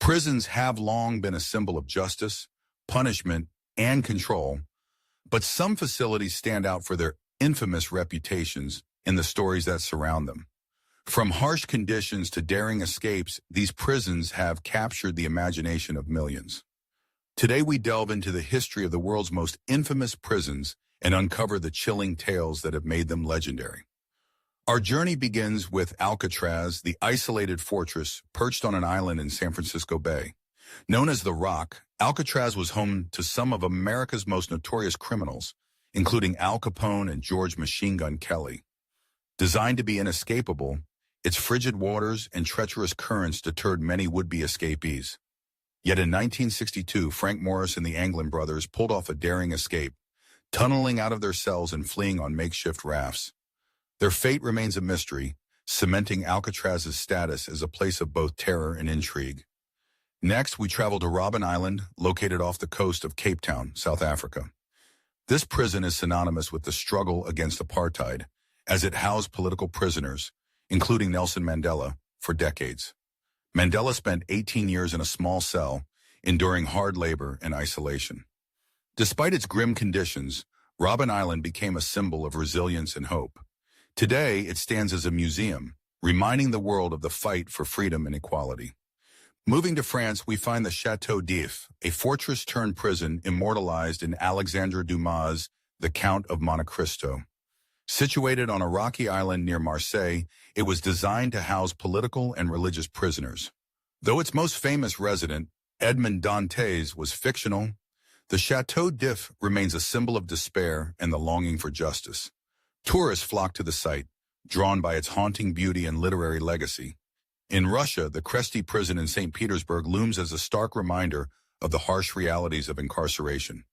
Prisons have long been a symbol of justice, punishment, and control, but some facilities stand out for their infamous reputations and the stories that surround them. From harsh conditions to daring escapes, these prisons have captured the imagination of millions. Today we delve into the history of the world's most infamous prisons and uncover the chilling tales that have made them legendary. Our journey begins with Alcatraz, the isolated fortress perched on an island in San Francisco Bay. Known as the Rock, Alcatraz was home to some of America's most notorious criminals, including Al Capone and George Machine Gun Kelly. Designed to be inescapable, its frigid waters and treacherous currents deterred many would-be escapees. Yet in 1962, Frank Morris and the Anglin brothers pulled off a daring escape, tunneling out of their cells and fleeing on makeshift rafts. Their fate remains a mystery, cementing Alcatraz's status as a place of both terror and intrigue. Next, we travel to Robben Island, located off the coast of Cape Town, South Africa. This prison is synonymous with the struggle against apartheid, as it housed political prisoners, including Nelson Mandela, for decades. Mandela spent 18 years in a small cell, enduring hard labor and isolation. Despite its grim conditions, Robben Island became a symbol of resilience and hope. Today, it stands as a museum, reminding the world of the fight for freedom and equality. Moving to France, we find the Château d'If, a fortress-turned-prison immortalized in Alexandre Dumas' The Count of Monte Cristo. Situated on a rocky island near Marseille, it was designed to house political and religious prisoners. Though its most famous resident, Edmond Dantes, was fictional, the Château d'If remains a symbol of despair and the longing for justice. Tourists flock to the site, drawn by its haunting beauty and literary legacy. In Russia, the Kresty prison in St. Petersburg looms as a stark reminder of the harsh realities of incarceration.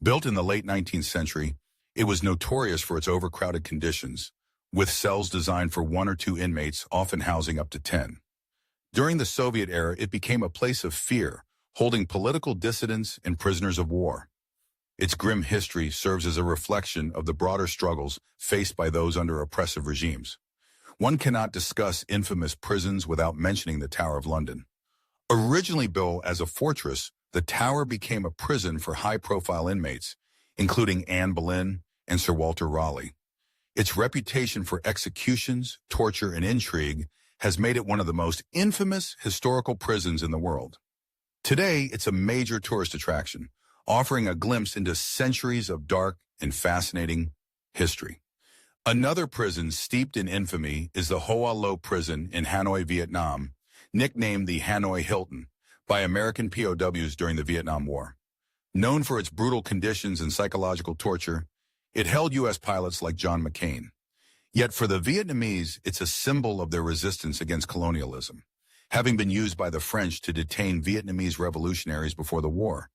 Built in the late 19th century, it was notorious for its overcrowded conditions, with cells designed for 1 or 2 inmates, often housing up to 10. During the Soviet era, it became a place of fear, holding political dissidents and prisoners of war. Its grim history serves as a reflection of the broader struggles faced by those under oppressive regimes. One cannot discuss infamous prisons without mentioning the Tower of London. Originally built as a fortress, the tower became a prison for high-profile inmates, including Anne Boleyn and Sir Walter Raleigh. Its reputation for executions, torture, and intrigue has made it one of the most infamous historical prisons in the world. Today, it's a major tourist attraction, offering a glimpse into centuries of dark and fascinating history. Another prison steeped in infamy is the Hoa Lo prison in Hanoi, Vietnam, nicknamed the Hanoi Hilton by American POWs during the Vietnam War. Known for its brutal conditions and psychological torture, it held U.S. pilots like John McCain. Yet for the Vietnamese, it's a symbol of their resistance against colonialism, having been used by the French to detain Vietnamese revolutionaries before the war.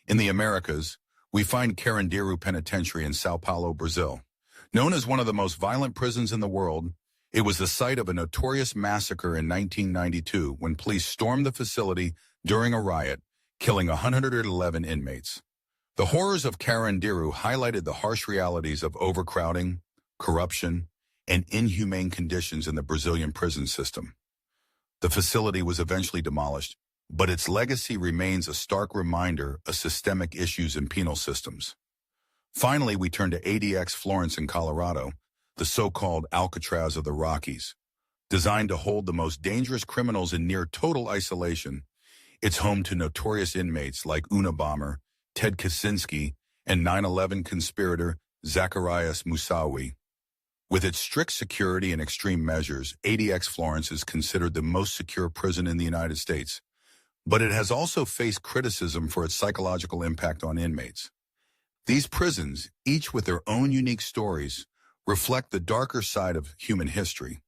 In the Americas, we find Carandiru Penitentiary in Sao Paulo, Brazil. Known as one of the most violent prisons in the world, it was the site of a notorious massacre in 1992 when police stormed the facility during a riot, killing 111 inmates. The horrors of Carandiru highlighted the harsh realities of overcrowding, corruption, and inhumane conditions in the Brazilian prison system. The facility was eventually demolished, but its legacy remains a stark reminder of systemic issues in penal systems. Finally, we turn to ADX Florence in Colorado, the so-called Alcatraz of the Rockies. Designed to hold the most dangerous criminals in near total isolation, it's home to notorious inmates like Unabomber, Ted Kaczynski, and 9/11 conspirator Zacarias Moussaoui. With its strict security and extreme measures, ADX Florence is considered the most secure prison in the United States. But it has also faced criticism for its psychological impact on inmates. These prisons, each with their own unique stories, reflect the darker side of human history.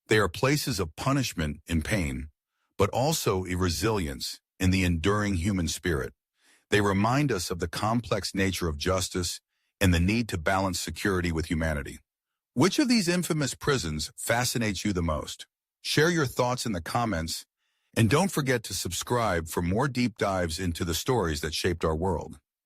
They are places of punishment and pain, but also a resilience in the enduring human spirit. They remind us of the complex nature of justice and the need to balance security with humanity. Which of these infamous prisons fascinates you the most? Share your thoughts in the comments, and don't forget to subscribe for more deep dives into the stories that shaped our world.